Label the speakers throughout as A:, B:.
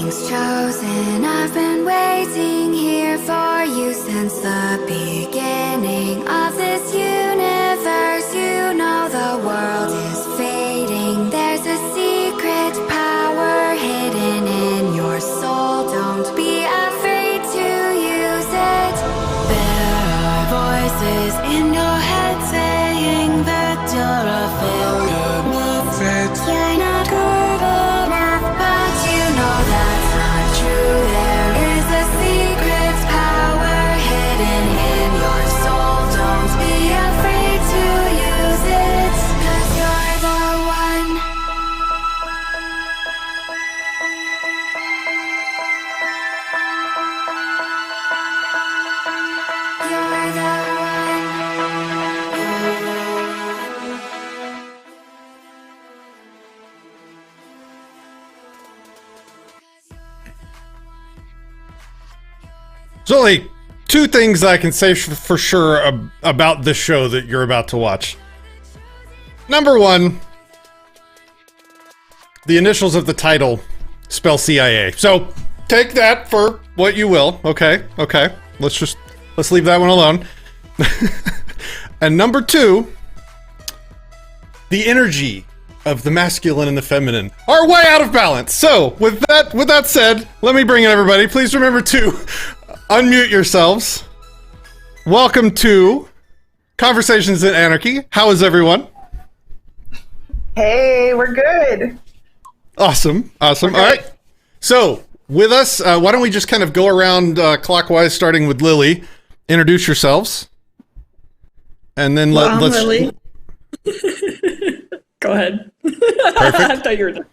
A: beings chosen, I've been waiting here for you since the beginning of this universe. You know the world is fading. There's a secret power hidden in your soul. Don't be afraid to use it. There are voices in your head saying that you're a failure. You're not good enough, but you know that's not true. There is a secret power hidden in your soul. Don't be afraid to use it, 'cause you're the one. You're the one.
B: There's only two things I can say for sure about this show that you're about to watch. Number one, the initials of the title spell CIA. So take that for what you will. Okay. Let's leave that one alone. And number two, the energy of the masculine and the feminine are way out of balance. So with that said, let me bring in everybody. Please remember to unmute yourselves. Welcome to Conversations in Anarchy. How is everyone?
C: Hey, we're good.
B: Awesome. All right. So with us, why don't we just kind of go around clockwise, starting with Lily. Introduce yourselves. And then
D: I'm
B: let's...
D: Lily. Go ahead.
B: Perfect.
D: I thought you were done.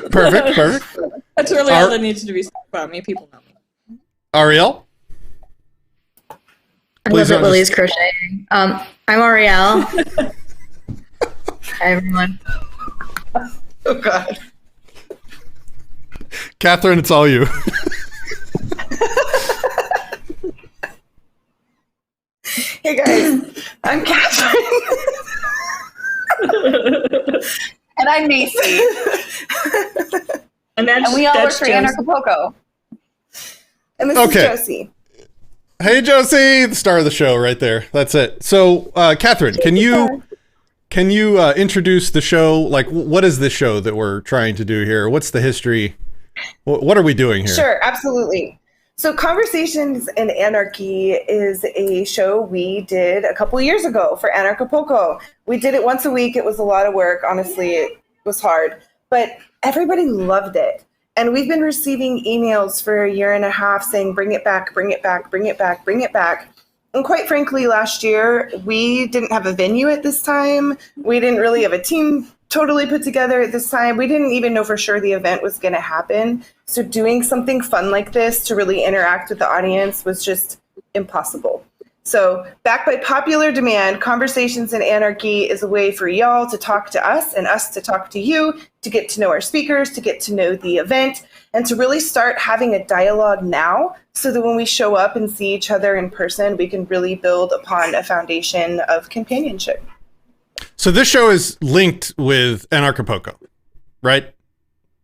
B: Perfect.
D: That's really all that needs to be said about me. People know me.
B: Ariel?
E: I love that Lily's crocheting. I'm Ariel. Hi, everyone.
C: Oh, God.
B: Catherine, it's all you.
C: Hey, guys. I'm Catherine. And I'm Macy.
D: And
C: we all work for Anarchapulco. And this is Josie.
B: Hey, Josie, the star of the show right there. That's it. So, Catherine, can you introduce the show? Like, what is the show that we're trying to do here? What's the history? What are we doing here?
C: Sure, absolutely. So Conversations in Anarchy is a show we did a couple years ago for Anarchapulco. We did it once a week. It was a lot of work. Honestly, it was hard. But everybody loved it. And we've been receiving emails for a year and a half saying, bring it back, bring it back, bring it back, bring it back. And quite frankly, last year, we didn't have a venue at this time. We didn't really have a team totally put together at this time. We didn't even know for sure the event was going to happen. So doing something fun like this to really interact with the audience was just impossible. So backed by popular demand, Conversations in Anarchy is a way for y'all to talk to us and us to talk to you, to get to know our speakers, to get to know the event, and to really start having a dialogue now so that when we show up and see each other in person, we can really build upon a foundation of companionship.
B: So this show is linked with Anarchapulco, right?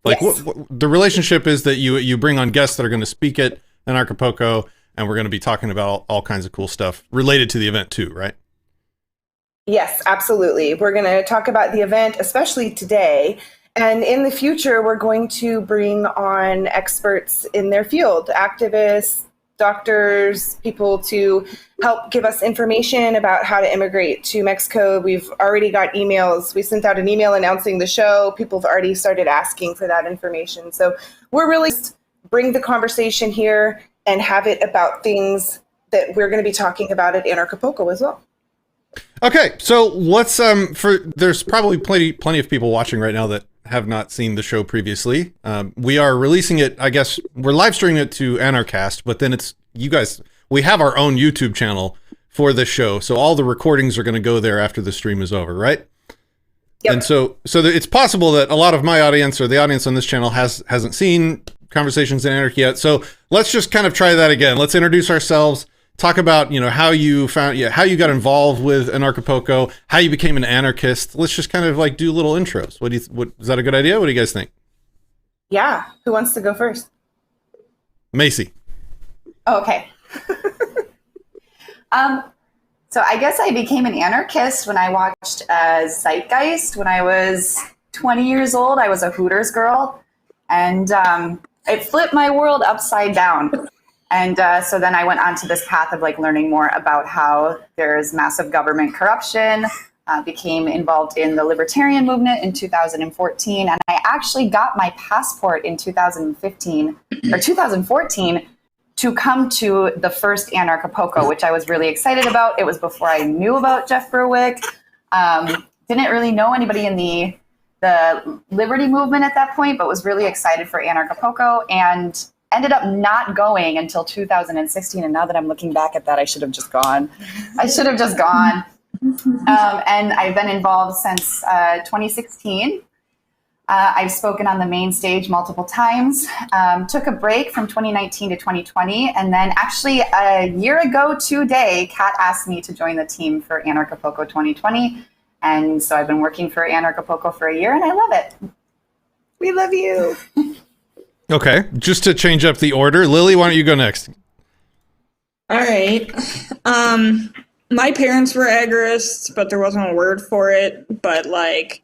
B: Like
C: Yes.
B: what the relationship is that you bring on guests that are going to speak at Anarchapulco, and we're going to be talking about all kinds of cool stuff related to the event too, right?
C: Yes, absolutely. We're going to talk about the event, especially today. And in the future, we're going to bring on experts in their field, activists, doctors, people to help give us information about how to immigrate to Mexico. We've already got emails. We sent out an email announcing the show. People have already started asking for that information. So we're really bring the conversation here and have it about things that we're going to be talking about at Anarchapulco as well.
B: Okay, so let's there's probably plenty of people watching right now that have not seen the show previously. We are releasing it, I guess we're live streaming it to Anarchast, but then it's you guys, we have our own YouTube channel for this show. So all the recordings are going to go there after the stream is over, right? Yep. And so it's possible that a lot of my audience or the audience on this channel hasn't seen Conversations in Anarchy yet. So let's just kind of try that again. Let's introduce ourselves, talk about, how you how you got involved with Anarchapulco, how you became an anarchist. Let's just kind of like do little intros. Is that a good idea? What do you guys think?
C: Yeah. Who wants to go first?
B: Macy.
F: Okay. So I guess I became an anarchist when I watched Zeitgeist when I was 20 years old. I was a Hooters girl, and it flipped my world upside down. And so then I went on to this path of like learning more about how there's massive government corruption, became involved in the libertarian movement in 2014. And I actually got my passport in 2015 or 2014 to come to the first Anarchapulco, which I was really excited about. It was before I knew about Jeff Berwick. Didn't really know anybody in the liberty movement at that point, but was really excited for Anarchapulco and ended up not going until 2016. And now that I'm looking back at that, I should have just gone. And I've been involved since 2016. I've spoken on the main stage multiple times, took a break from 2019 to 2020. And then actually a year ago today, Kat asked me to join the team for Anarchapulco 2020. And so I've been working for Anarchapulco for a year and I love it.
C: We love you.
B: Okay, just to change up the order, Lily, why don't you go next?
D: All right. My parents were agorists, but there wasn't a word for it. But like,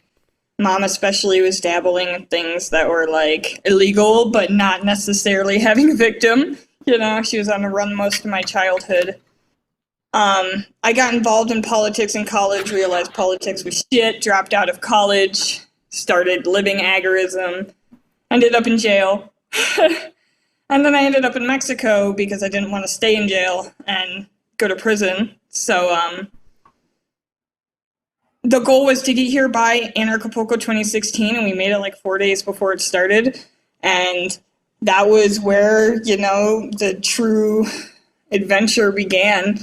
D: mom especially was dabbling in things that were like illegal, but not necessarily having a victim. You know, she was on the run most of my childhood. I got involved in politics in college, realized politics was shit, dropped out of college, started living agorism, ended up in jail. And then I ended up in Mexico because I didn't want to stay in jail and go to prison. So the goal was to get here by Anarchapulco 2016, and we made it like 4 days before it started. And that was where, you know, the true adventure began.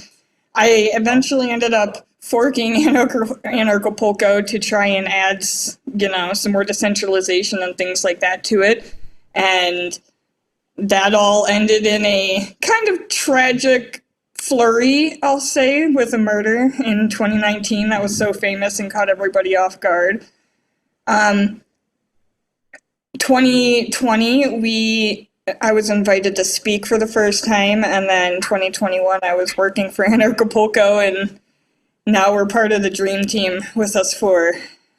D: I eventually ended up forking Anarchapulco to try and add, you know, some more decentralization and things like that to it. And that all ended in a kind of tragic flurry, I'll say, with a murder in 2019 that was so famous and caught everybody off guard. 2020, I was invited to speak for the first time, and then 2021 I was working for Anarchapulco, and now we're part of the dream team with us four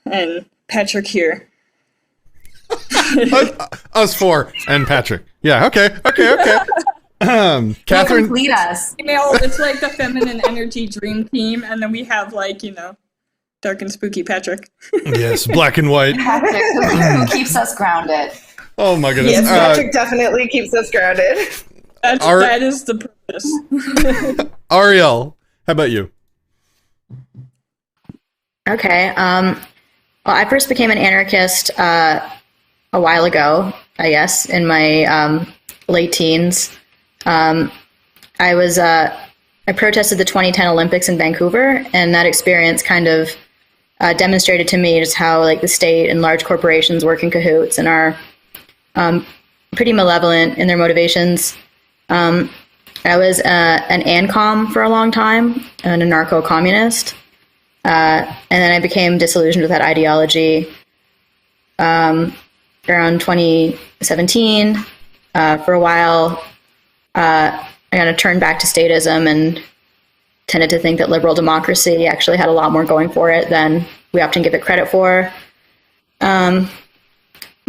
D: and Patrick here.
B: Us four and Patrick. Yeah, okay. Catherine.
F: Complete us.
D: It's like the feminine energy dream team, and then we have like, you know, dark and spooky Patrick.
B: Yes, black and white.
F: Patrick, who keeps us grounded.
B: Oh my goodness.
C: Yes, Patrick definitely keeps us grounded.
D: That is the purpose.
B: Ariel, how about you?
E: Okay. Well, I first became an anarchist a while ago, I guess, in my late teens. I protested the 2010 Olympics in Vancouver, and that experience kind of demonstrated to me just how like the state and large corporations work in cahoots and are pretty malevolent in their motivations. I was an ANCOM for a long time, an anarcho-communist. And then I became disillusioned with that ideology around 2017. For a while, I kind of turned back to statism and tended to think that liberal democracy actually had a lot more going for it than we often give it credit for. But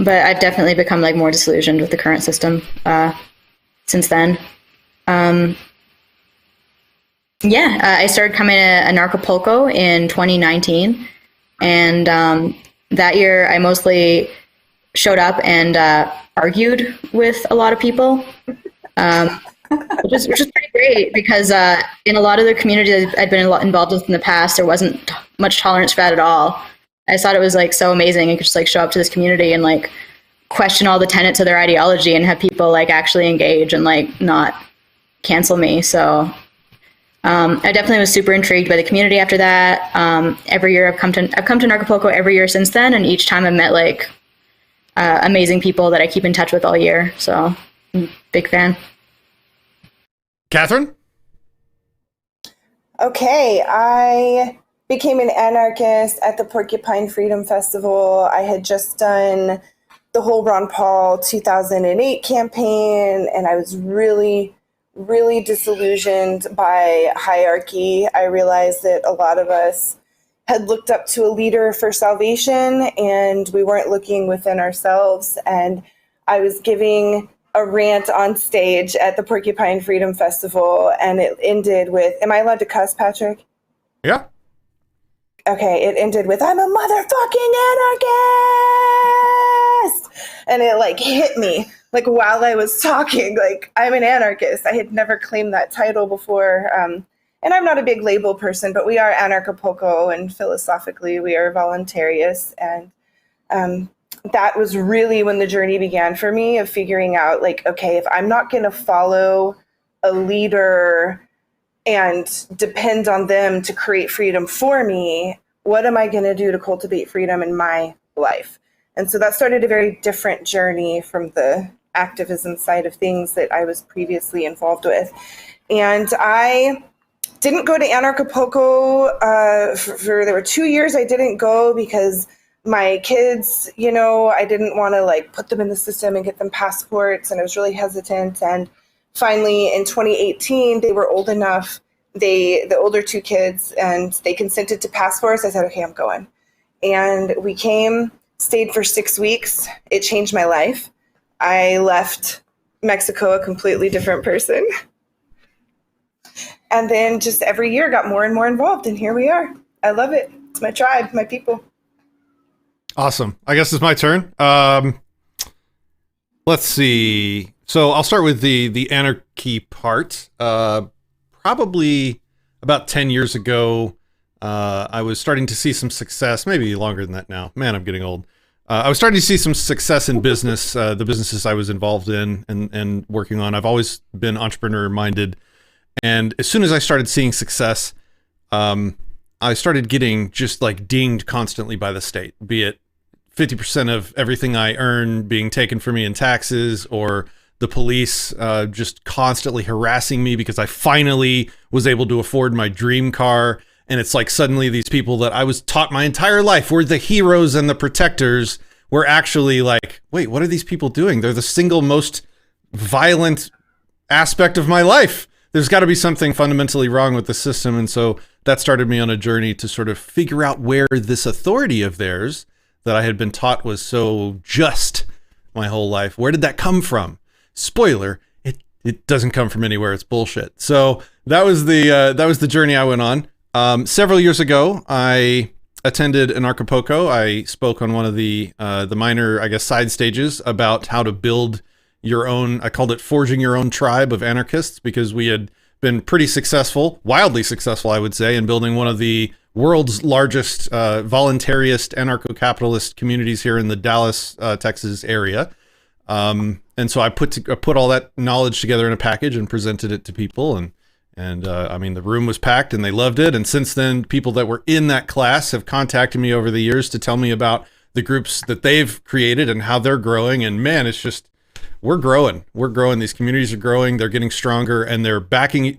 E: I've definitely become like more disillusioned with the current system since then. I started coming to Anarchapulco in 2019, and that year I mostly showed up and argued with a lot of people, which is pretty great because in a lot of the communities I'd been involved with in the past, there wasn't much tolerance for that at all. I just thought it was like so amazing. I could just like show up to this community and like question all the tenets of their ideology and have people like actually engage and like not cancel me. So I definitely was super intrigued by the community after that. Every year I've come to Anarchapulco every year since then, and each time I've met like amazing people that I keep in touch with all year. So big fan.
B: Catherine?
C: Okay, I became an anarchist at the Porcupine Freedom Festival. I had just done the whole Ron Paul 2008 campaign, and I was really, really disillusioned by hierarchy. I realized that a lot of us had looked up to a leader for salvation, and we weren't looking within ourselves. And I was giving a rant on stage at the Porcupine Freedom Festival, and it ended with, am I allowed to cuss, Patrick?
B: Yeah.
C: Okay, it ended with, I'm a motherfucking anarchist! And it like hit me, like while I was talking, like I'm an anarchist. I had never claimed that title before. And I'm not a big label person, but we are Anarchapulco, and philosophically we are voluntarists. And that was really when the journey began for me of figuring out, like, okay, if I'm not going to follow a leader and depend on them to create freedom for me, what am I going to do to cultivate freedom in my life? And so that started a very different journey from the activism side of things that I was previously involved with. And I didn't go to Anarchapulco there were 2 years I didn't go because my kids, you know, I didn't want to like put them in the system and get them passports, and I was really hesitant. And finally in 2018, they were old enough, the older two kids, and they consented to passports. I said, okay, I'm going. And we came, stayed for 6 weeks. It changed my life. I left Mexico a completely different person. And then just every year got more and more involved, and here we are. I love it. It's my tribe, my people.
B: Awesome. I guess it's my turn. Let's see. So I'll start with the anarchy part. Probably about 10 years ago, I was starting to see some success, maybe longer than that now. Man, I'm getting old. I was starting to see some success in business, the businesses I was involved in and working on. I've always been entrepreneur minded. And as soon as I started seeing success, I started getting just like dinged constantly by the state, be it 50% of everything I earn being taken from me in taxes, or the police just constantly harassing me because I finally was able to afford my dream car. And it's like suddenly these people that I was taught my entire life were the heroes and the protectors were actually like, wait, what are these people doing? They're the single most violent aspect of my life. There's got to be something fundamentally wrong with the system. And so that started me on a journey to sort of figure out where this authority of theirs that I had been taught was so just my whole life, where did that come from? Spoiler, it doesn't come from anywhere. It's bullshit. So that was the journey I went on. Several years ago, I attended Anarchapulco. I spoke on one of the minor, I guess, side stages about how to build your own, I called it forging your own tribe of anarchists, because we had been pretty successful, wildly successful, I would say, in building one of the world's largest voluntarist anarcho-capitalist communities here in the Dallas, Texas area. And so I put all that knowledge together in a package and presented it to people. And I mean, the room was packed and they loved it. And since then, people that were in that class have contacted me over the years to tell me about the groups that they've created and how they're growing. And man, it's just, we're growing. These communities are growing. They're getting stronger, and they're backing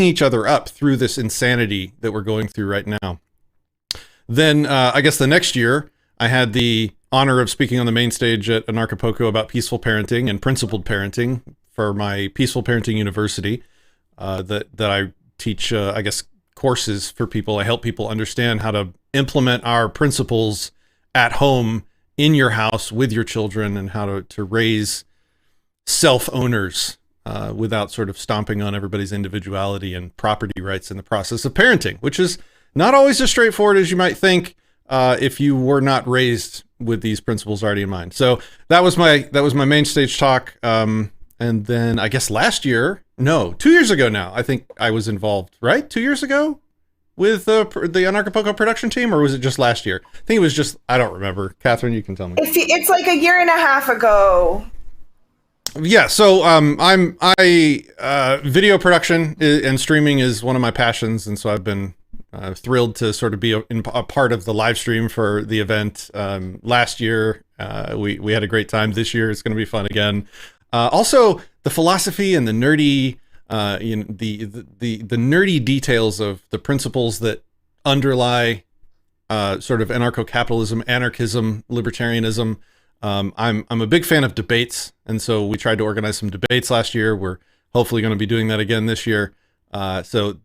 B: each other up through this insanity that we're going through right now. Then I guess the next year, I had the honor of speaking on the main stage at Anarchapulco about peaceful parenting and principled parenting for my Peaceful Parenting University that I teach, I guess, courses for people. I help people understand how to implement our principles at home in your house with your children, and how to raise self-owners without sort of stomping on everybody's individuality and property rights in the process of parenting, which is not always as straightforward as you might think if you were not raised with these principles already in mind. So that was my main stage talk. And then I guess 2 years ago now, I think I was involved, right? 2 years ago with the Anarchapulco production team, or was it just last year? I think it was just, I don't remember. Catherine, you can tell me.
C: It's like a year and a half ago.
B: Yeah, so video production and streaming is one of my passions, and so I've been thrilled to sort of be a part of the live stream for the event. Last year, we had a great time. This year, it's going to be fun again. Also, the philosophy and the nerdy, the nerdy details of the principles that underlie sort of anarcho-capitalism, anarchism, libertarianism. I'm a big fan of debates, and so we tried to organize some debates last year. We're hopefully going to be doing that again this year. So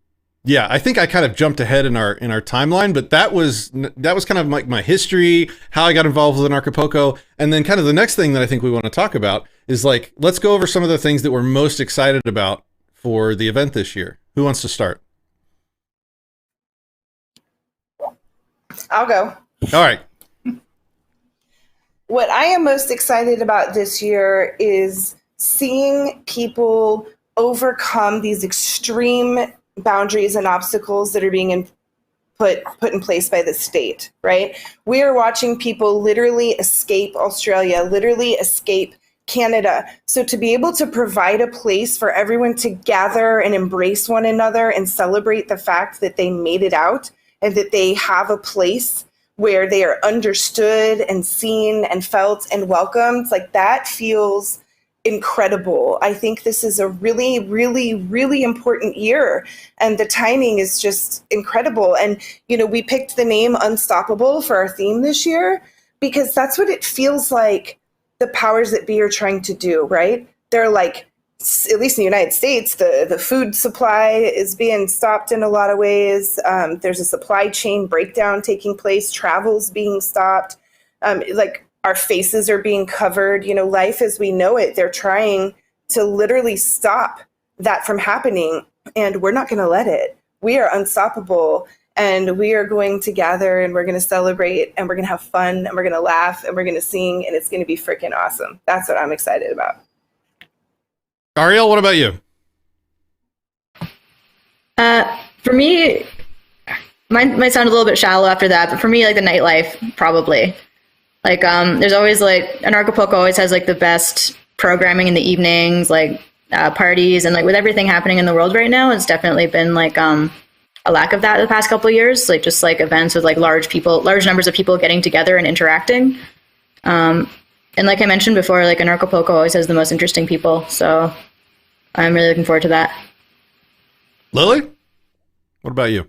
B: yeah, I think I kind of jumped ahead in our timeline, but that was kind of like my history, how I got involved with Anarchapulco, and then kind of the next thing that I think we want to talk about is like, let's go over some of the things that we're most excited about for the event this year. Who wants to start?
C: I'll go.
B: All right.
C: What I am most excited about this year is seeing people overcome these extreme boundaries and obstacles that are being put in place by the state, right? We are watching people literally escape Australia, literally escape Canada. So to be able to provide a place for everyone to gather and embrace one another and celebrate the fact that they made it out and that they have a place where they are understood and seen and felt and welcomed, like that feels incredible. I think this is a really, really, really important year, and the timing is just incredible. And, we picked the name Unstoppable for our theme this year because that's what it feels like the powers that be are trying to do, right? They're like, at least in the United States, the food supply is being stopped in a lot of ways. There's a supply chain breakdown taking place. Travel's being stopped. Like our faces are being covered. Life as we know it, they're trying to literally stop that from happening. And we're not going to let it. We are unstoppable. And we are going to gather and we're going to celebrate and we're going to have fun and we're going to laugh and we're going to sing. And it's going to be freaking awesome. That's what I'm excited about.
B: Ariel, what about you?
E: For me, mine might sound a little bit shallow after that, but for me, like the nightlife, probably. Like, there's always like, Anarchapulco always has like the best programming in the evenings, like parties, and like with everything happening in the world right now, it's definitely been like a lack of that the past couple of years. Like just like events with like large numbers of people getting together and interacting. And like I mentioned before, like Anarchapulco always has the most interesting people, so I'm really looking forward to that.
B: Lily, what about you?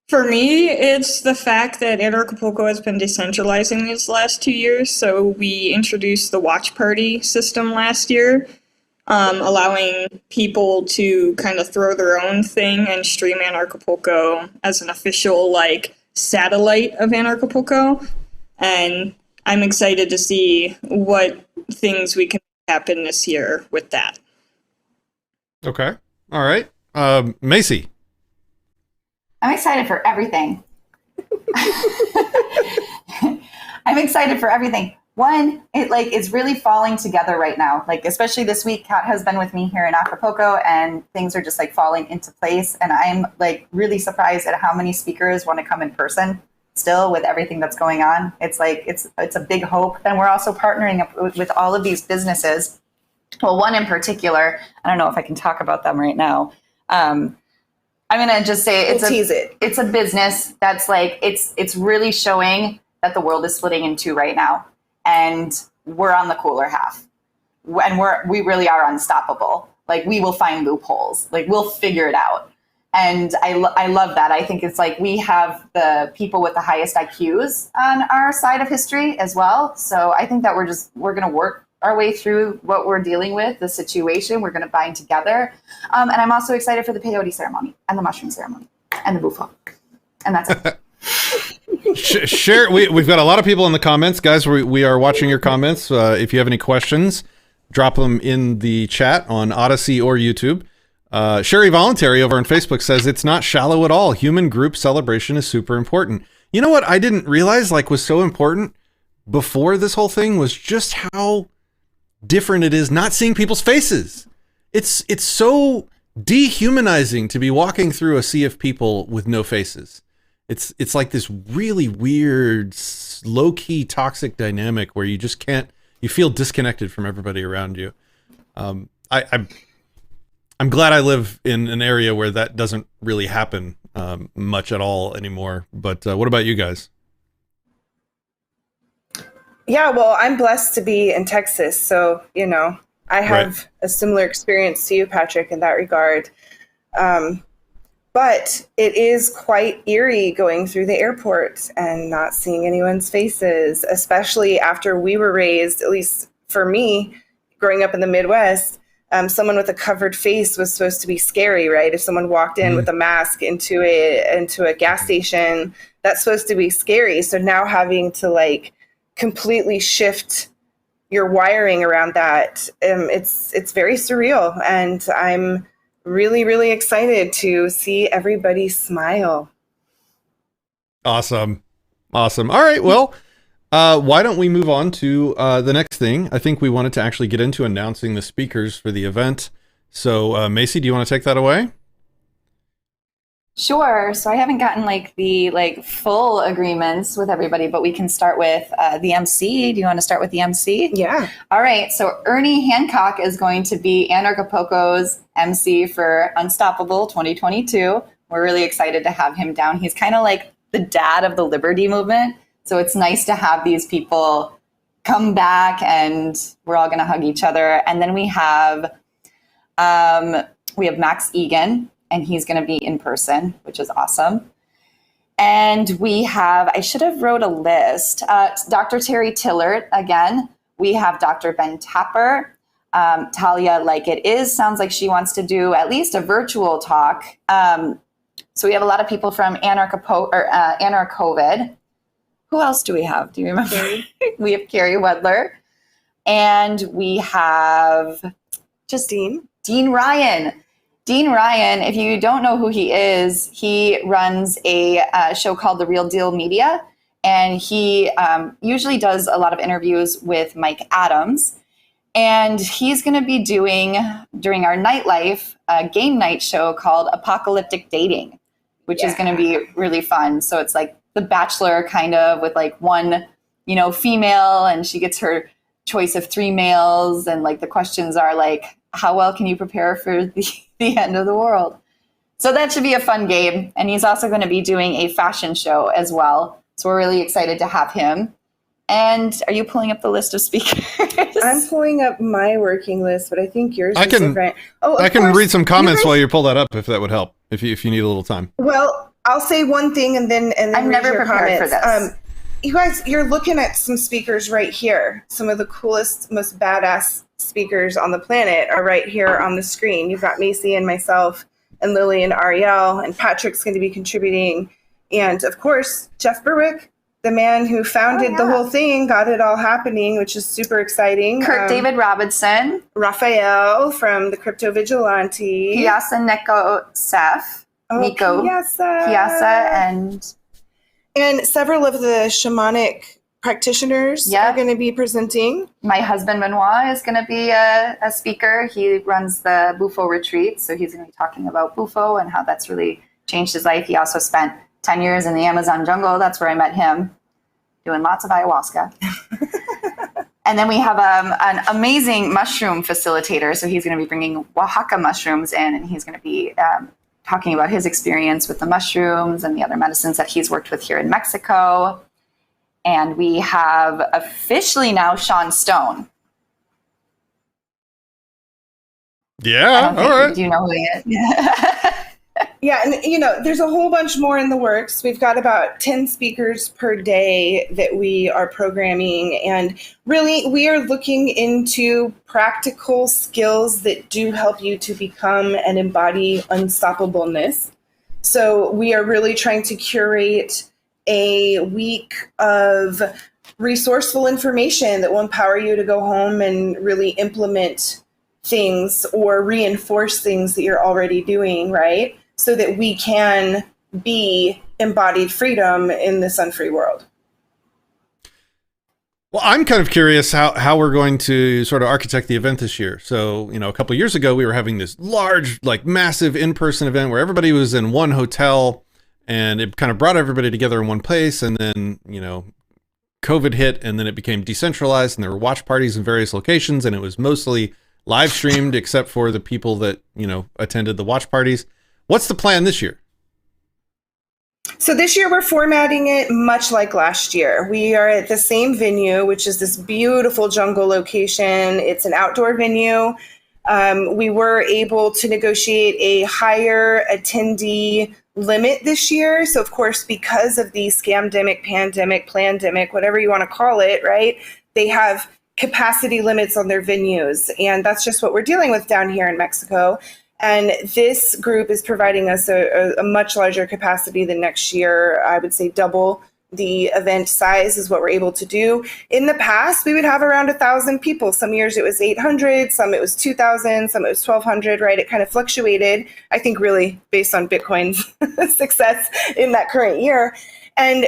D: For me, it's the fact that Anarchapulco has been decentralizing these last 2 years. So we introduced the watch party system last year, allowing people to kind of throw their own thing and stream Anarchapulco as an official like satellite of Anarchapulco. And I'm excited to see what things we can happen this year with that.
B: Okay. All right. Macy.
F: I'm excited for everything. I'm excited for everything. One, it's really falling together right now. Like, especially this week, Kat has been with me here in Acapulco and things are just like falling into place. And I'm like really surprised at how many speakers want to come in person still with everything that's going on. It's like, it's a big hope. And we're also partnering up with all of these businesses. Well, one in particular, I don't know if I can talk about them right now. I'm going to just say it's a business that's like, it's really showing that the world is splitting in two right now. And we're on the cooler half. And we really are unstoppable. Like we will find loopholes, like we'll figure it out. And I love that. I think it's like we have the people with the highest IQs on our side of history as well. So I think that we're going to work our way through what we're dealing with, the situation. We're going to bind together. And I'm also excited for the peyote ceremony and the mushroom ceremony and the bufo. And that's it.
B: Share. We've got a lot of people in the comments, guys. We are watching your comments. If you have any questions, drop them in the chat on Odysee or YouTube. Sherry Voluntary over on Facebook says it's not shallow at all. Human group celebration is super important. You know what I didn't realize was so important before this whole thing was just how different it is not seeing people's faces. It's so dehumanizing to be walking through a sea of people with no faces. It's like this really weird, low-key toxic dynamic where you just you feel disconnected from everybody around you. I'm glad I live in an area where that doesn't really happen much at all anymore. But what about you guys?
C: Yeah, well, I'm blessed to be in Texas. So, I have a similar experience to you, Patrick, in that regard. But it is quite eerie going through the airport and not seeing anyone's faces, especially after we were raised, at least for me, growing up in the Midwest. Someone with a covered face was supposed to be scary, right? If someone walked in with a mask into a gas station, that's supposed to be scary. So now having to like completely shift your wiring around that, it's very surreal, and I'm really, really excited to see everybody smile.
B: Awesome. All right. Well, why don't we move on to the next thing? I think we wanted to actually get into announcing the speakers for the event. So, Macy, do you want to take that away?
F: Sure. So I haven't gotten the full agreements with everybody, but we can start with the MC. Do you want to start with the MC?
C: Yeah.
F: All right. So Ernie Hancock is going to be Anarchapulco's MC for Unstoppable 2022. We're really excited to have him down. He's kind of like the dad of the Liberty movement. So it's nice to have these people come back, and we're all going to hug each other. And then we have Max Egan, and he's going to be in person, which is awesome. And we have, I should have wrote a list, Dr. Terry Tillert again. We have Dr. Ben Tapper. Talia Like It Is sounds like she wants to do at least a virtual talk. So we have a lot of people from Anarchovid. Who else do we have? Do you remember? We have Carrie Wedler. And we have
C: Just Dean
F: Ryan. Dean Ryan, if you don't know who he is, he runs a show called The Real Deal Media, and he usually does a lot of interviews with Mike Adams. And he's going to be doing, during our nightlife, a game night show called Apocalyptic Dating, which is going to be really fun. So it's like The Bachelor kind of, with like one, female, and she gets her choice of 3 males. And like the questions are like, how well can you prepare for the end of the world? So that should be a fun game. And he's also going to be doing a fashion show as well. So we're really excited to have him. And are you pulling up the list of speakers?
C: I'm pulling up my working list, but I think yours is different. Oh,
B: I can read some comments while you pull that up, if that would help, if you need a little time.
C: Well, I'll say one thing and then
F: I'm
C: read
F: never
C: your
F: prepared for
C: comments.
F: this.
C: You guys, you're looking at some speakers right here. Some of the coolest, most badass speakers on the planet are right here on the screen. You've got Macy and myself and Lily and Ariel, and Patrick's going to be contributing. And of course, Jeff Berwick, the man who founded the whole thing, got it all happening, which is super exciting.
F: Kurt David Robinson.
C: Raphael from the Crypto Vigilante.
F: Piasa Neko Sef. Nico.
C: Piasa. And several of the shamanic practitioners are going to be presenting.
F: My husband, Benoit, is going to be a speaker. He runs the Bufo retreat, so he's going to be talking about Bufo and how that's really changed his life. He also spent 10 years in the Amazon jungle. That's where I met him, doing lots of ayahuasca. And then we have an amazing mushroom facilitator. So he's going to be bringing Oaxaca mushrooms in, and he's going to be talking about his experience with the mushrooms and the other medicines that he's worked with here in Mexico. And we have officially now Sean Stone.
B: Yeah, all right.
F: Do you know who he is?
C: Yeah, and there's a whole bunch more in the works. We've got about 10 speakers per day that we are programming, and really we are looking into practical skills that do help you to become and embody unstoppableness. So we are really trying to curate a week of resourceful information that will empower you to go home and really implement things or reinforce things that you're already doing, right? So that we can be embodied freedom in this unfree world.
B: Well, I'm kind of curious how we're going to sort of architect the event this year. So, a couple of years ago, we were having this large, massive in-person event where everybody was in one hotel, and it kind of brought everybody together in one place. And then, COVID hit, and then it became decentralized, and there were watch parties in various locations, and it was mostly live streamed except for the people that, attended the watch parties. What's the plan this year?
C: So this year we're formatting it much like last year. We are at the same venue, which is this beautiful jungle location. It's an outdoor venue. We were able to negotiate a higher attendee limit this year. So, of course, because of the scamdemic, pandemic, plandemic, whatever you want to call it, right? They have capacity limits on their venues. And that's just what we're dealing with down here in Mexico. And this group is providing us a much larger capacity than next year. I would say double the event size is what we're able to do. In the past, we would have around 1,000 people. Some years it was 800, some it was 2,000, some it was 1,200, right? It kind of fluctuated, I think really based on Bitcoin's success in that current year. And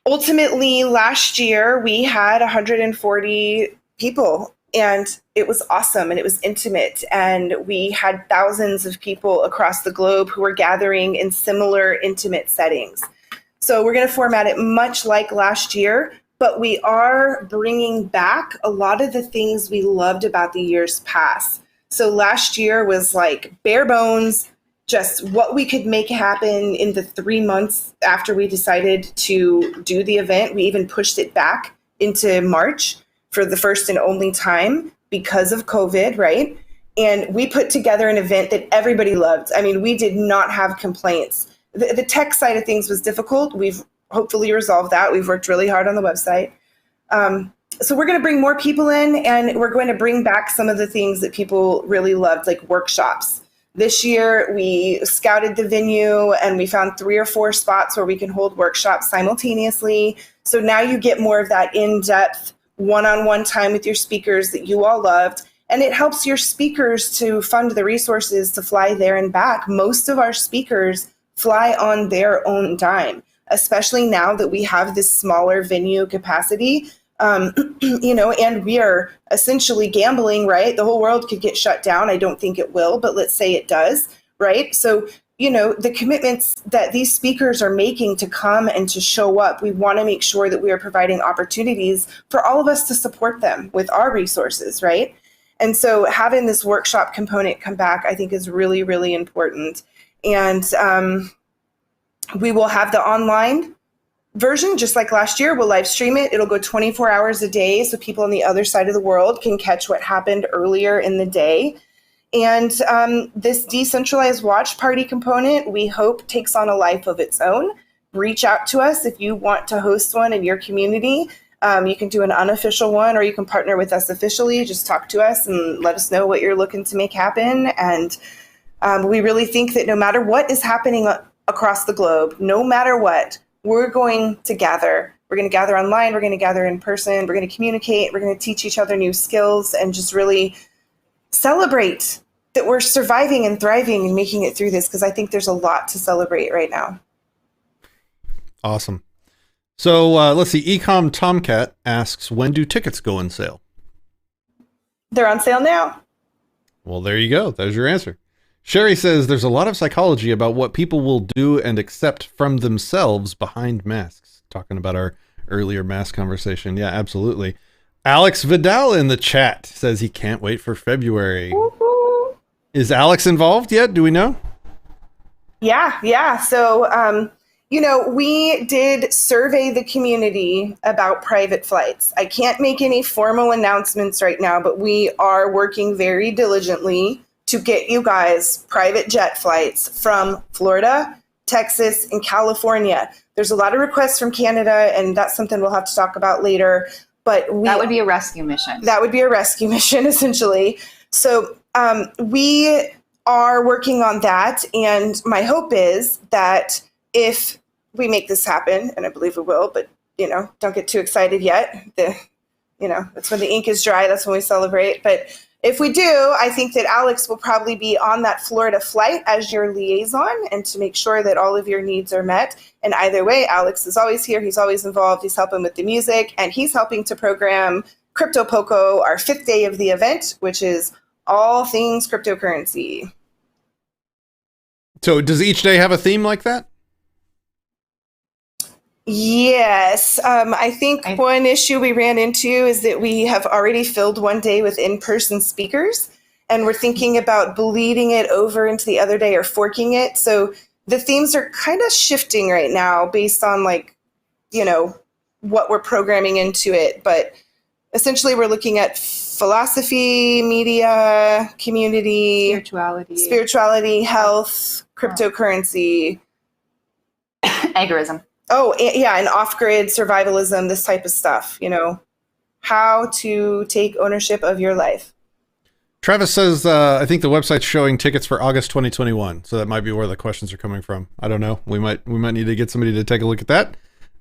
C: ultimately, last year, we had 140 people. And it was awesome and it was intimate. And we had thousands of people across the globe who were gathering in similar intimate settings. So we're going to format it much like last year, but we are bringing back a lot of the things we loved about the years past. So last year was like bare bones, just what we could make happen in the 3 months after we decided to do the event. We even pushed it back into March for the first and only time because of COVID, right? And we put together an event that everybody loved. I mean, we did not have complaints. The tech side of things was difficult. We've hopefully resolved that. We've worked really hard on the website. So we're going to bring more people in, and we're going to bring back some of the things that people really loved, like workshops. This year, we scouted the venue, and we found 3 or 4 spots where we can hold workshops simultaneously. So now you get more of that in-depth, one-on-one time with your speakers that you all loved. And it helps your speakers to fund the resources to fly there and back. Most of our speakers fly on their own dime, especially now that we have this smaller venue capacity, and we are essentially gambling, right? The whole world could get shut down. I don't think it will, but let's say it does, right? So, the commitments that these speakers are making to come and to show up, we want to make sure that we are providing opportunities for all of us to support them with our resources, right? And so having this workshop component come back, I think is really, really important. And we will have the online version, just like last year. We'll live stream it. It'll go 24 hours a day, so people on the other side of the world can catch what happened earlier in the day. And this decentralized watch party component, we hope, takes on a life of its own. Reach out to us if you want to host one in your community. You can do an unofficial one, or you can partner with us officially. Just talk to us and let us know what you're looking to make happen. And we really think that no matter what is happening across the globe, no matter what, we're going to gather. We're going to gather online. We're going to gather in person. We're going to communicate. We're going to teach each other new skills and just really celebrate that we're surviving and thriving and making it through this, because I think there's a lot to celebrate right now.
B: Awesome. So let's see. Ecom Tomcat asks, when do tickets go on sale?
C: They're on sale now.
B: Well, there you go. There's your answer. Sherry says there's a lot of psychology about what people will do and accept from themselves behind masks. Talking about our earlier mask conversation. Yeah, absolutely. Alex Vidal in the chat says he can't wait for February.
C: Woo-hoo.
B: Is Alex involved yet? Do we know?
C: Yeah. So, we did survey the community about private flights. I can't make any formal announcements right now, but we are working very diligently to get you guys private jet flights from Florida, Texas, and California. There's a lot of requests from Canada, and that's something we'll have to talk about later. But
F: that would be a rescue mission.
C: That would be a rescue mission, essentially. So we are working on that, and my hope is that if we make this happen, and I believe we will, but don't get too excited yet. That's when the ink is dry. That's when we celebrate. But if we do, I think that Alex will probably be on that Florida flight as your liaison, and to make sure that all of your needs are met. And either way, Alex is always here. He's always involved. He's helping with the music, and he's helping to program Cryptopolco, our 5th day of the event, which is all things cryptocurrency.
B: So does each day have a theme like that?
C: Yes. I think one issue we ran into is that we have already filled one day with in-person speakers, and we're thinking about bleeding it over into the other day or forking it. So the themes are kind of shifting right now based on what we're programming into it. But essentially we're looking at philosophy, media, community, spirituality, health, cryptocurrency,
F: agorism.
C: Oh, yeah, and off-grid survivalism, this type of stuff, how to take ownership of your life.
B: Travis says, I think the website's showing tickets for August 2021, so that might be where the questions are coming from. I don't know. We might need to get somebody to take a look at that.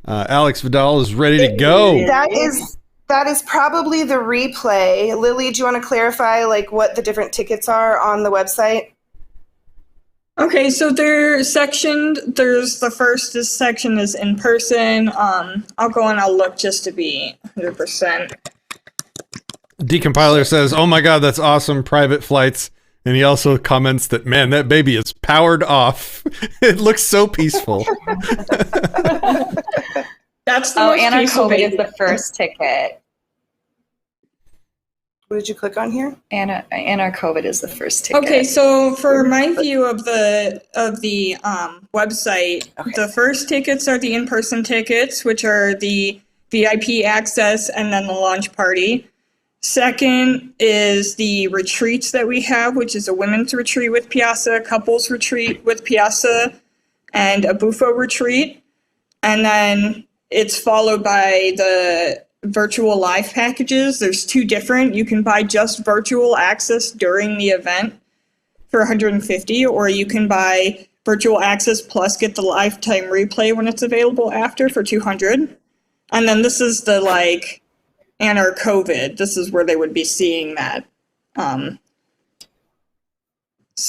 B: Alex Vidal is ready to go.
C: That is probably the replay. Lily, do you want to clarify what the different tickets are on the website?
D: Okay, so they're sectioned. There's the first section is in person. I'll go and I'll look just to be 100%.
B: Decompiler says, "Oh my God, that's awesome! Private flights." And he also comments that, "Man, that baby is powered off. It looks so peaceful."
D: That's the most peaceful
F: Anarchy is the first ticket.
C: What did you click on here?
F: Anarchy is the first ticket.
D: Okay, so for my view of the website, the first tickets are the in-person tickets, which are the VIP access and then the launch party. Second is the retreats that we have, which is a women's retreat with Piazza, a couples retreat with Piazza, and a Bufo retreat. And then it's followed by the virtual live packages. There's two different. You can buy just virtual access during the event for $150, or you can buy virtual access plus get the lifetime replay when it's available after for $200. And then this is the Anarchy. This is where they would be seeing that.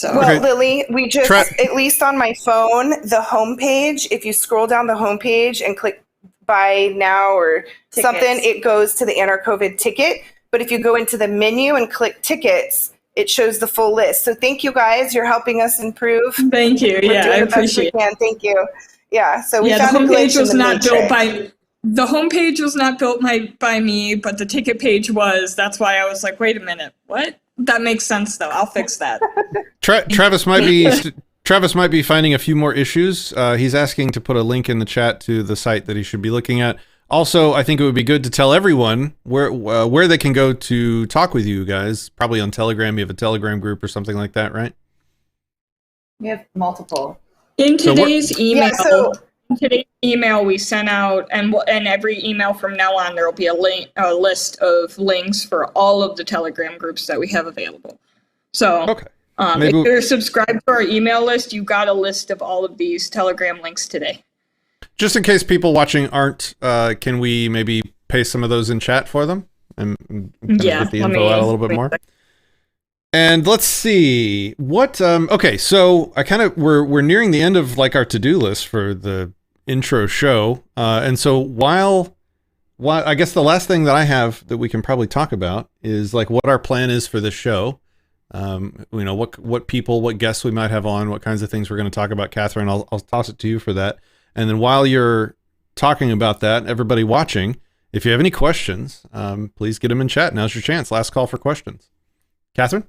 C: Lily, we just, at least on my phone, the homepage, if you scroll down the homepage and click buy now or something, it goes to the Anarchy ticket. But if you go into the menu and click tickets, it shows the full list. So thank you guys. You're helping us improve.
D: Thank you. I appreciate it.
C: Thank you. Yeah. So we
D: the
C: found
D: homepage was not built by. The homepage was not built by me, but the ticket page was. That's why I was like, wait a minute, what? That makes sense, though. I'll fix that.
B: Travis might be finding a few more issues. He's asking to put a link in the chat to the site that he should be looking at. Also, I think it would be good to tell everyone where they can go to talk with you guys. Probably on Telegram. You have a Telegram group or something like that, right?
F: We have multiple.
D: In today's email we sent out, and every email from now on, there will be a list of links for all of the Telegram groups that we have available. So, if you're subscribed to our email list, you got a list of all of these Telegram links today.
B: Just in case people watching aren't, can we maybe paste some of those in chat for them and get the info out a little bit more? And let's see what. Okay, so we're nearing the end of our to-do list for the intro show, and so while I guess the last thing that I have that we can probably talk about is what our plan is for this show. What guests we might have on, what kinds of things we're going to talk about. Catherine, I'll toss it to you for that. And then while you're talking about that, everybody watching, if you have any questions, please get them in chat. Now's your chance. Last call for questions. Catherine?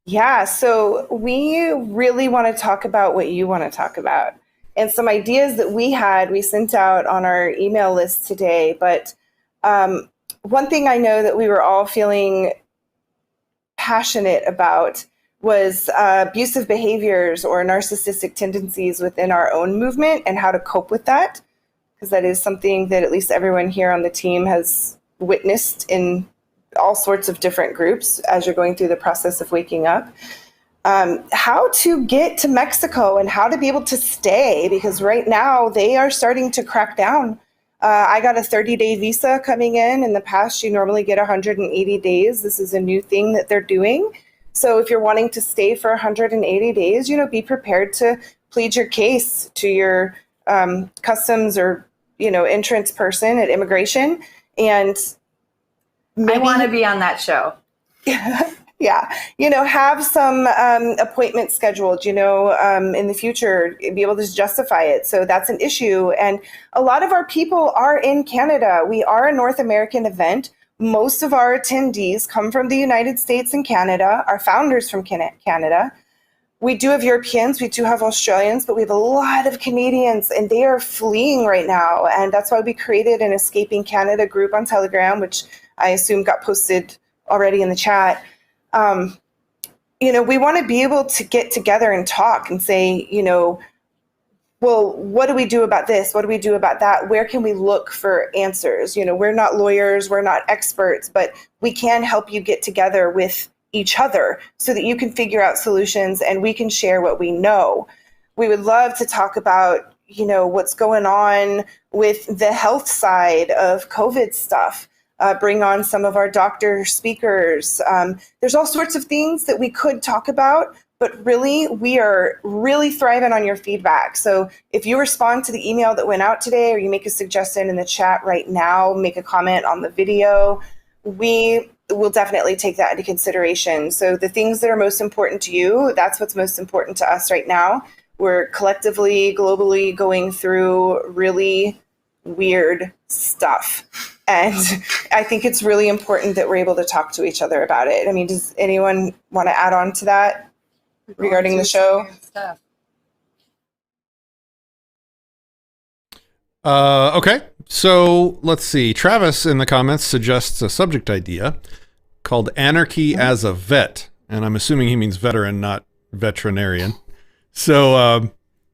C: Yeah, so we really want to talk about what you want to talk about. And some ideas that we sent out on our email list today. But one thing I know that we were all feeling passionate about was abusive behaviors or narcissistic tendencies within our own movement and how to cope with that, because that is something that at least everyone here on the team has witnessed in all sorts of different groups as you're going through the process of waking up. How to get to Mexico and how to be able to stay, because right now they are starting to crack down. I got a 30-day visa coming in. In the past, you normally get 180 days. This is a new thing that they're doing. So if you're wanting to stay for 180 days, be prepared to plead your case to your customs or, entrance person at immigration. And
F: I want to be on that show.
C: Yeah. Have some appointments scheduled, in the future, be able to justify it. So that's an issue. And a lot of our people are in Canada. We are a North American event. Most of our attendees come from the United States and Canada, our founders from Canada. We do have Europeans, we do have Australians, but we have a lot of Canadians, and they are fleeing right now. And that's why we created an Escaping Canada group on Telegram, which I assume got posted already in the chat. We want to be able to get together and talk and say, well, what do we do about this? What do we do about that? Where can we look for answers? We're not lawyers, we're not experts, but we can help you get together with each other so that you can figure out solutions and we can share what we know. We would love to talk about, what's going on with the health side of COVID stuff. Bring on some of our doctor speakers. There's all sorts of things that we could talk about, but really, we are really thriving on your feedback. So if you respond to the email that went out today, or you make a suggestion in the chat right now, make a comment on the video, we will definitely take that into consideration. So the things that are most important to you, that's what's most important to us right now. We're collectively, globally going through really weird stuff. And I think it's really important that we're able to talk to each other about it. I mean, does anyone want to add on to that regarding the show?
B: Okay, so let's see. Travis in the comments suggests a subject idea called Anarchy as a Vet. And I'm assuming he means veteran, not veterinarian. So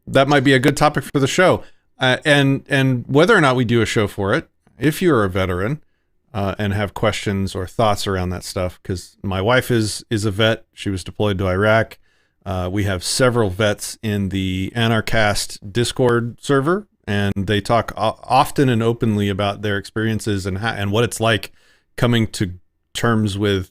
B: that might be a good topic for the show. And whether or not we do a show for it, if you're a veteran and have questions or thoughts around that stuff, because my wife is a vet. She was deployed to Iraq. We have several vets in the Anarchast Discord server, and they talk often and openly about their experiences and what it's like coming to terms with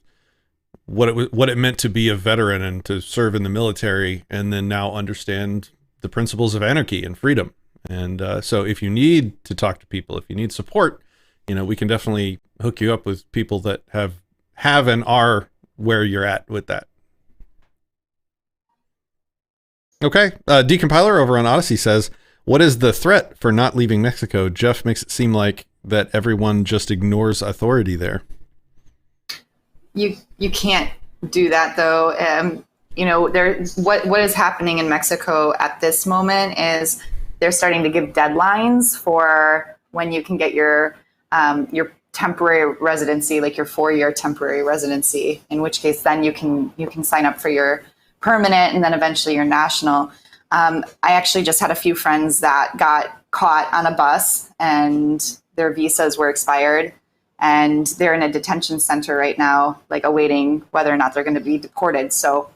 B: what it meant to be a veteran and to serve in the military, and then now understand the principles of anarchy and freedom. And so if you need to talk to people, if you need support, we can definitely hook you up with people that have and are where you're at with that. Okay. Decompiler over on Odysee says, what is the threat for not leaving Mexico? Jeff makes it seem like that everyone just ignores authority there.
F: You can't do that, though. What is happening in Mexico at this moment is they're starting to give deadlines for when you can get your temporary residency, like your 4-year temporary residency, in which case then you can sign up for your permanent and then eventually your national. I actually just had a few friends that got caught on a bus and their visas were expired, and they're in a detention center right now, like awaiting whether or not they're going to be deported. So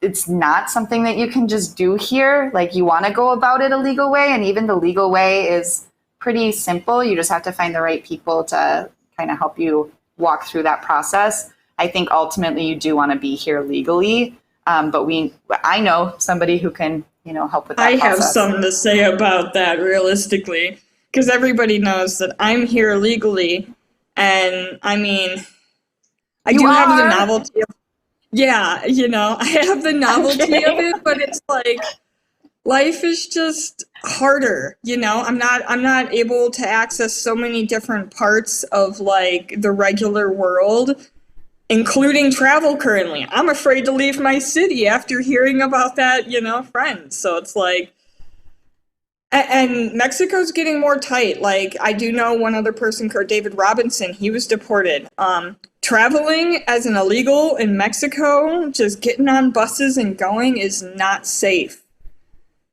F: it's not something that you can just do here. Like, you want to go about it a legal way, and even the legal way is pretty simple. You just have to find the right people to kind of help you walk through that process. I think ultimately you do want to be here legally, but I know somebody who can, help with that
D: I
F: process.
D: have something to say about that realistically, because everybody knows that I'm here legally, and I mean, I do have the novelty of, I have the novelty of it, but it's like, life is just harder, I'm not able to access so many different parts of like the regular world, including travel currently. I'm afraid to leave my city after hearing about that, friends. So it's like, and Mexico's getting more tight. Like, I do know one other person, David Robinson, he was deported. Traveling as an illegal in Mexico, just getting on buses and going is not safe.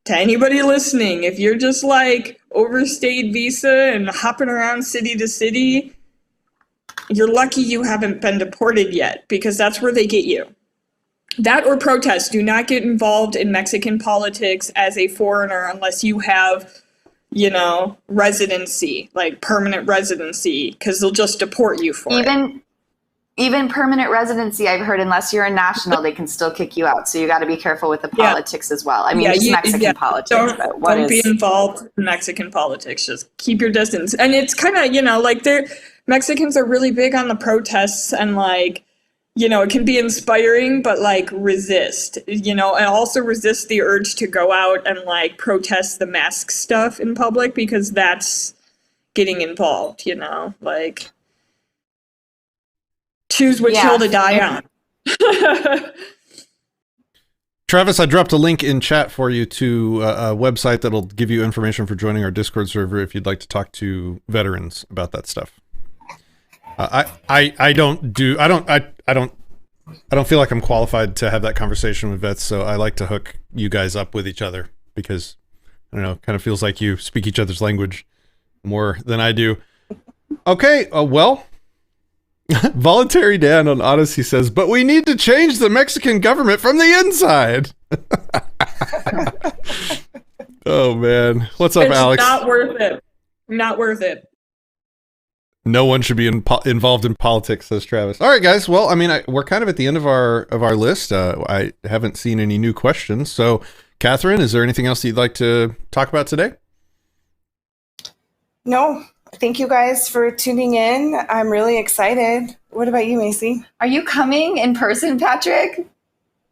D: To anybody listening, if you're just like overstayed visa and hopping around city to city, you're lucky you haven't been deported yet, because that's where they get you. That or protest. Do not get involved in Mexican politics as a foreigner unless you have, residency, like permanent residency, because they'll just deport you for it.
F: Even permanent residency, I've heard, unless you're a national, they can still kick you out. So you got to be careful with the politics as well. I mean, just Mexican politics.
D: Don't be involved in Mexican politics. Just keep your distance. And it's kind of, like Mexicans are really big on the protests, and like, it can be inspiring, but like resist, and also resist the urge to go out and like protest the mask stuff in public, because that's getting involved, like. Choose which hill to die on.
B: Travis, I dropped a link in chat for you to a website that'll give you information for joining our Discord server if you'd like to talk to veterans about that stuff. I don't feel like I'm qualified to have that conversation with vets, so I like to hook you guys up with each other because I don't know, kind of feels like you speak each other's language more than I do. Okay, well, Voluntary Dan on Odysee says, but we need to change the Mexican government from the inside. Oh man, what's up, Alex?
D: It's not worth it. Not worth it.
B: No one should be involved in politics, says Travis. All right, guys. Well, I mean, we're kind of at the end of our list. I haven't seen any new questions. So, Catherine, is there anything else you'd like to talk about today?
C: No. Thank you guys for tuning in. I'm really excited. What about you, Macy?
F: Are you coming in person, Patrick?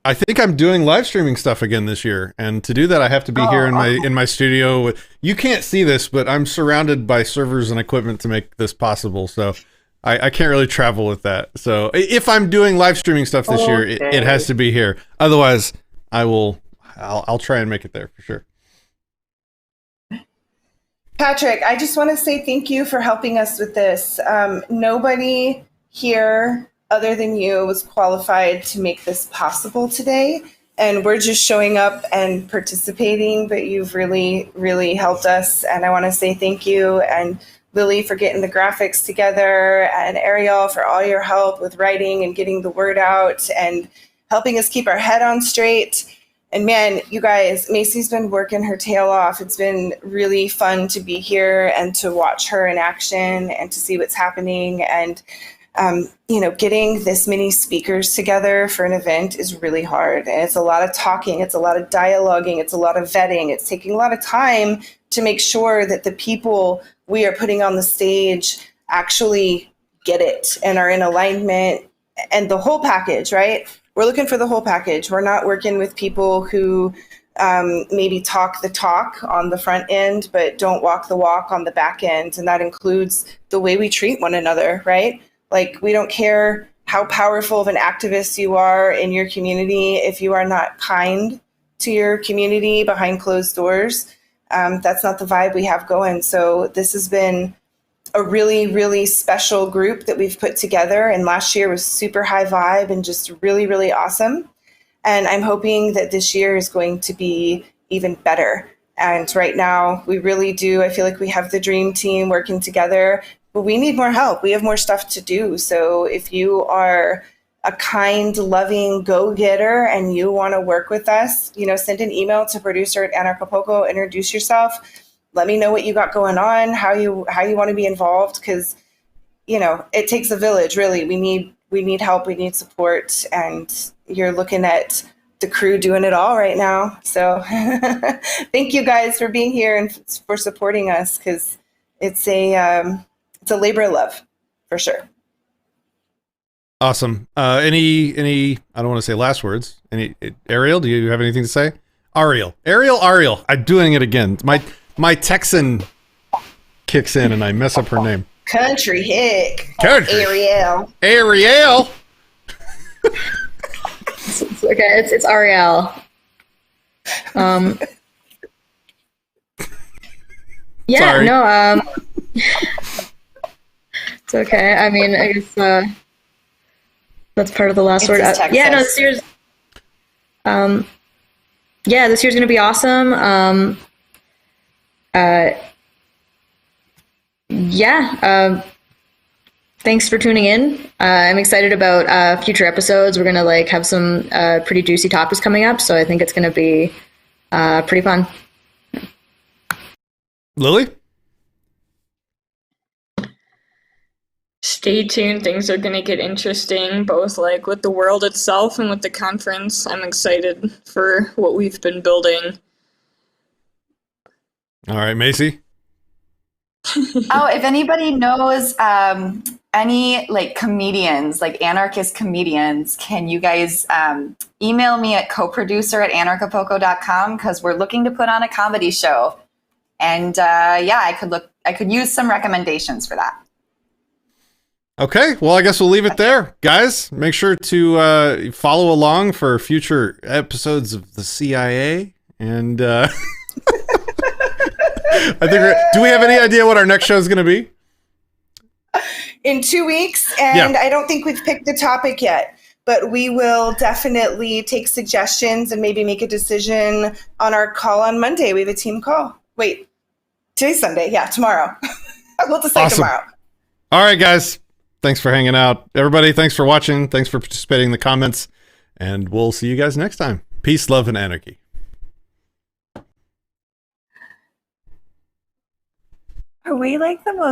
B: I think I'm doing live streaming stuff again this year, and to do that, I have to be here in my studio. You can't see this, but I'm surrounded by servers and equipment to make this possible. So I can't really travel with that. So if I'm doing live streaming stuff this year, it has to be here. Otherwise, I'll try and make it there for sure.
C: Patrick, I just want to say thank you for helping us with this. Nobody here other than you was qualified to make this possible today. And we're just showing up and participating, but you've really, really helped us. And I want to say thank you. And Lily for getting the graphics together, and Ariel for all your help with writing and getting the word out and helping us keep our head on straight. And man, you guys, Macy's been working her tail off. It's been really fun to be here and to watch her in action and to see what's happening. And getting this many speakers together for an event is really hard. And it's a lot of talking. It's a lot of dialoguing. It's a lot of vetting. It's taking a lot of time to make sure that the people we are putting on the stage actually get it and are in alignment and the whole package, right? We're looking for the whole package. We're not working with people who maybe talk the talk on the front end, but don't walk the walk on the back end. And that includes the way we treat one another, right? Like, we don't care how powerful of an activist you are in your community. If you are not kind to your community behind closed doors, that's not the vibe we have going. So this has been a really, really special group that we've put together. And last year was super high vibe and just really, really awesome. And I'm hoping that this year is going to be even better. And right now we really do. I feel like we have the dream team working together, but we need more help. We have more stuff to do. So if you are a kind, loving go-getter and you want to work with us, send an email to producer@Anarchapulco, introduce yourself. Let me know what you got going on, how you want to be involved, because it takes a village, really. We need help, we need support, and you're looking at the crew doing it all right now. So thank you guys for being here and for supporting us, because it's a labor of love for sure.
B: Awesome. Any I don't want to say last words. Ariel, do you have anything to say? Ariel. I'm doing it again. My Texan kicks in and I mess up her name.
C: Country hick.
B: Ariel.
E: It's okay. It's Ariel. Yeah.
B: Sorry.
E: No. It's okay. I mean, I guess that's part of the last word. Yeah. No. This year's. This year's gonna be awesome. Thanks for tuning in. I'm excited about future episodes. We're gonna have some pretty juicy topics coming up, so I think it's gonna be pretty fun.
B: Lily?
D: Stay tuned. Things are gonna get interesting, both with the world itself and with the conference. I'm excited for what we've been building.
B: All right, Macy.
F: If anybody knows any comedians, anarchist comedians, can you guys email me at coproducer@anarchapulco.com, because we're looking to put on a comedy show. And I could use some recommendations for that.
B: Okay, well, I guess we'll leave it there. Guys, make sure to follow along for future episodes of the CIA. And do we have any idea what our next show is going to be?
C: in 2 weeks, and I don't think we've picked a topic yet. But we will definitely take suggestions and maybe make a decision on our call on Monday. We have a team call. Wait, today's Sunday. Yeah, tomorrow. We'll decide tomorrow.
B: All right, guys. Thanks for hanging out. Everybody, thanks for watching. Thanks for participating in the comments. And we'll see you guys next time. Peace, love, and anarchy.
C: Are we like the most